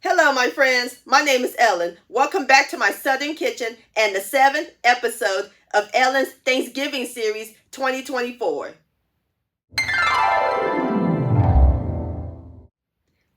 Hello, my friends. My name is Ellen. Welcome back to my Southern Kitchen and the 7th episode of Ellen's Thanksgiving Series 2024.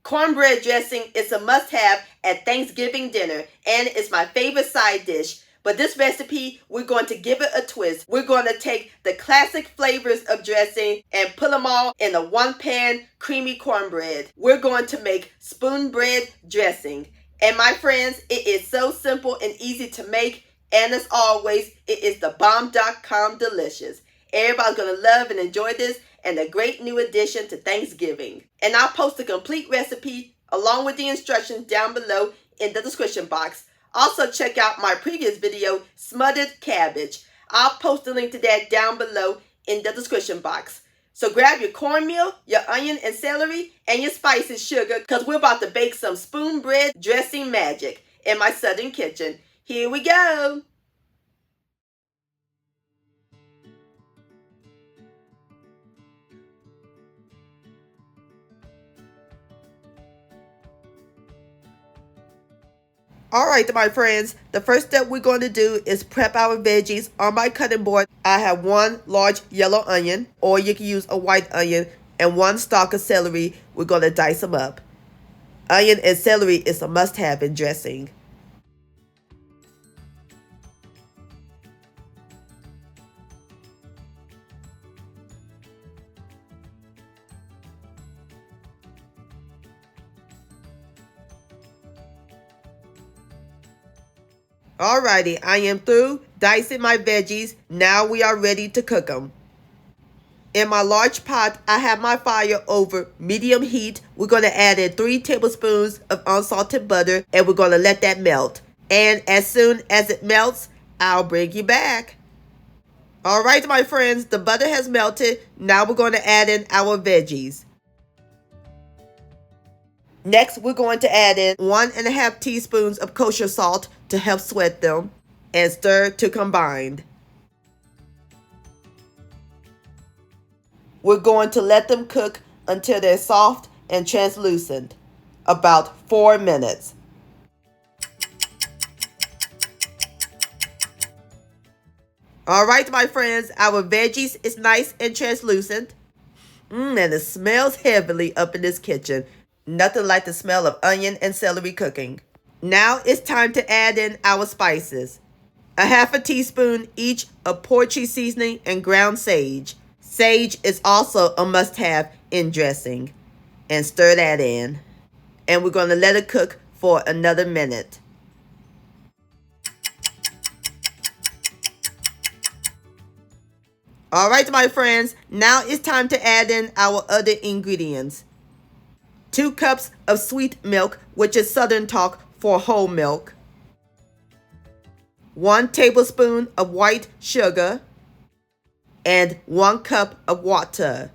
Cornbread dressing is a must-have at Thanksgiving dinner and is my favorite side dish. But this recipe, we're going to give it a twist. We're going to take the classic flavors of dressing and put them all in a one-pan creamy cornbread. We're going to make spoonbread dressing. And my friends, it is so simple and easy to make. And as always, it is the bomb.com delicious. Everybody's going to love and enjoy this and a great new addition to Thanksgiving. And I'll post a complete recipe along with the instructions down below in the description box. Also check out my previous video, Smothered Cabbage. I'll post a link to that down below in the description box. So grab your cornmeal, your onion and celery, and your spices, sugar, because we're about to bake some spoonbread dressing magic in my Southern kitchen. Here we go. Alright, my friends, the first step we're going to do is prep our veggies. On my cutting board, I have one large yellow onion, or you can use a white onion, and one stalk of celery. We're going to dice them up. Onion and celery is a must-have in dressing. Alrighty, I am through dicing my veggies. Now we are ready to cook them. In my large pot, I have my fire over medium heat. We're going to add in 3 tablespoons of unsalted butter and we're going to let that melt. And as soon as it melts, I'll bring you back. Alright, my friends, the butter has melted. Now we're going to add in our veggies. Next, we're going to add in 1½ teaspoons of kosher salt to help sweat them and stir to combine. We're going to let them cook until they're soft and translucent, about 4 minutes. Alright, my friends, our veggies is nice and translucent. And it smells heavily up in this kitchen. Nothing like the smell of onion and celery cooking. Now it's time to add in our spices. 1/2 teaspoon each of poultry seasoning and ground sage. Sage is also a must-have in dressing. And stir that in. And we're going to let it cook for another minute. Alright, my friends, now it's time to add in our other ingredients. 2 cups of sweet milk, which is Southern talk for whole milk. 1 tablespoon of white sugar. And 1 cup of water.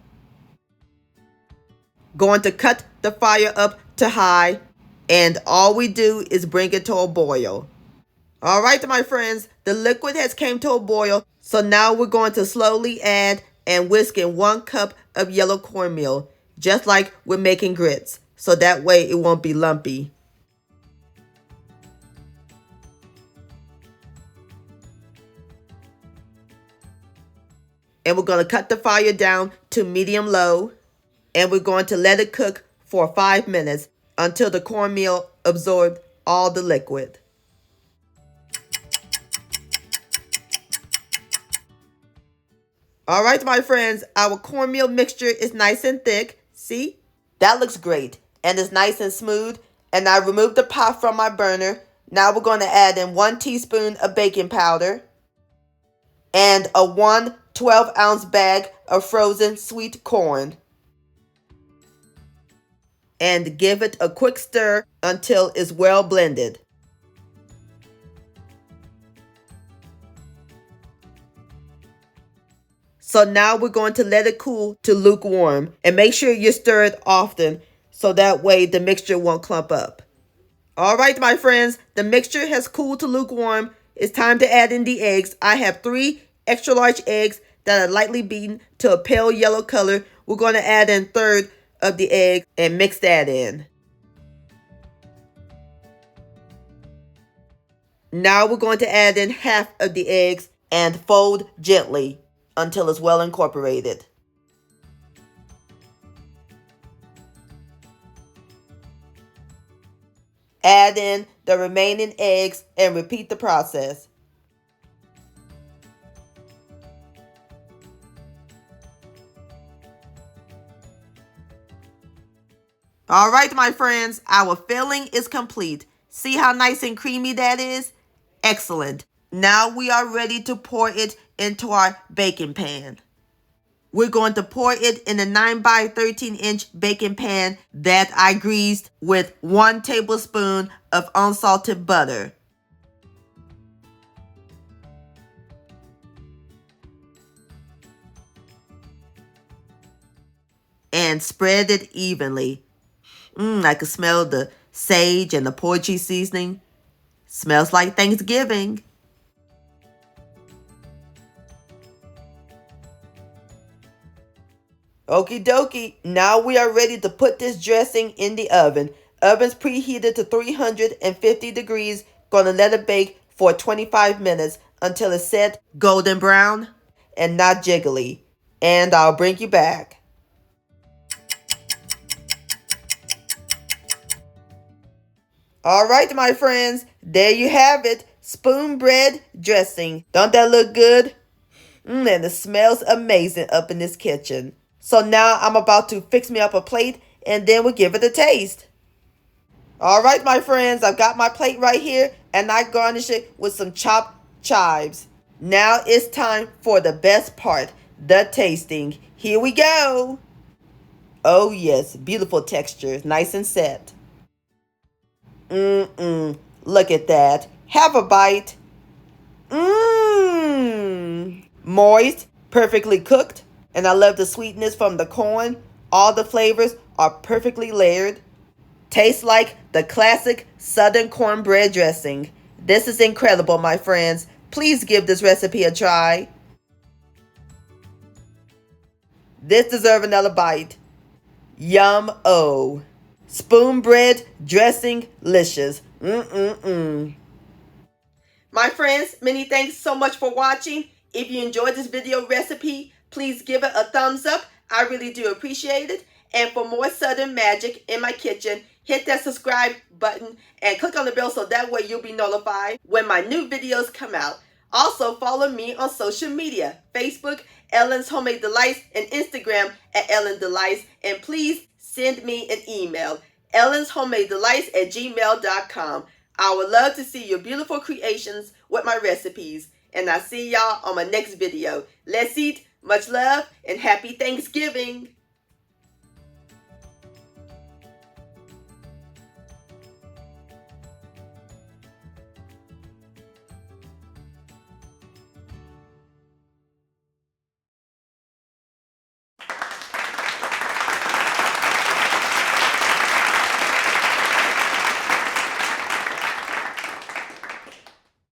Going to cut the fire up to high. And all we do is bring it to a boil. Alright, my friends, the liquid has came to a boil. So now we're going to slowly add and whisk in 1 cup of yellow cornmeal. Just like we're making grits, so that way it won't be lumpy. And we're going to cut the fire down to medium-low. And we're going to let it cook for 5 minutes until the cornmeal absorbs all the liquid. Alright, my friends, our cornmeal mixture is nice and thick. See? That looks great and it's nice and smooth. And I removed the pot from my burner. Now we're going to add in 1 teaspoon of baking powder and a 1 12-ounce bag of frozen sweet corn. And give it a quick stir until it's well blended. So now we're going to let it cool to lukewarm. And make sure you stir it often so that way the mixture won't clump up. Alright, my friends, the mixture has cooled to lukewarm. It's time to add in the eggs. I have 3 extra large eggs that are lightly beaten to a pale yellow color. We're going to add in 1/3 of the egg and mix that in. Now we're going to add in half of the eggs and fold gently until it's well incorporated. Add in the remaining eggs and repeat the process. All right, my friends, our filling is complete. See how nice and creamy that is? Excellent. Now we are ready to pour it into our baking pan. We're going to pour it in a 9 by 13 inch baking pan that I greased with 1 tablespoon of unsalted butter. And spread it evenly. I can smell the sage and the poultry seasoning. Smells like Thanksgiving. Okie dokie, now we are ready to put this dressing in the oven. Oven's preheated to 350 degrees. Gonna let it bake for 25 minutes until it's set golden brown and not jiggly. And I'll bring you back. All right, my friends, there you have it. Spoonbread dressing. Don't that look good? And it smells amazing up in this kitchen. So now I'm about to fix me up a plate and then we'll give it a taste. All right, my friends, I've got my plate right here and I garnish it with some chopped chives. Now it's time for the best part, the tasting. Here we go. Oh yes, beautiful texture, nice and set. Look at that. Have a bite. Moist, perfectly cooked, and I love the sweetness from the corn. All the flavors are perfectly layered. Tastes like the classic Southern cornbread dressing. This is incredible, my friends. Please give this recipe a try. This deserves another bite. Yum-o. Spoonbread dressing licious. My friends, many thanks so much for watching. If you enjoyed this video recipe, please give it a thumbs up. I really do appreciate it. And for more Southern magic in my kitchen, hit that subscribe button and click on the bell so that way you'll be notified when my new videos come out. Also, follow me on social media, Facebook, Ellen's Homemade Delights, and Instagram at Ellen Delights. And please send me an email, ellenshomemadeDelights@gmail.com. I would love to see your beautiful creations with my recipes. And I'll see y'all on my next video. Let's eat. Much love and happy Thanksgiving.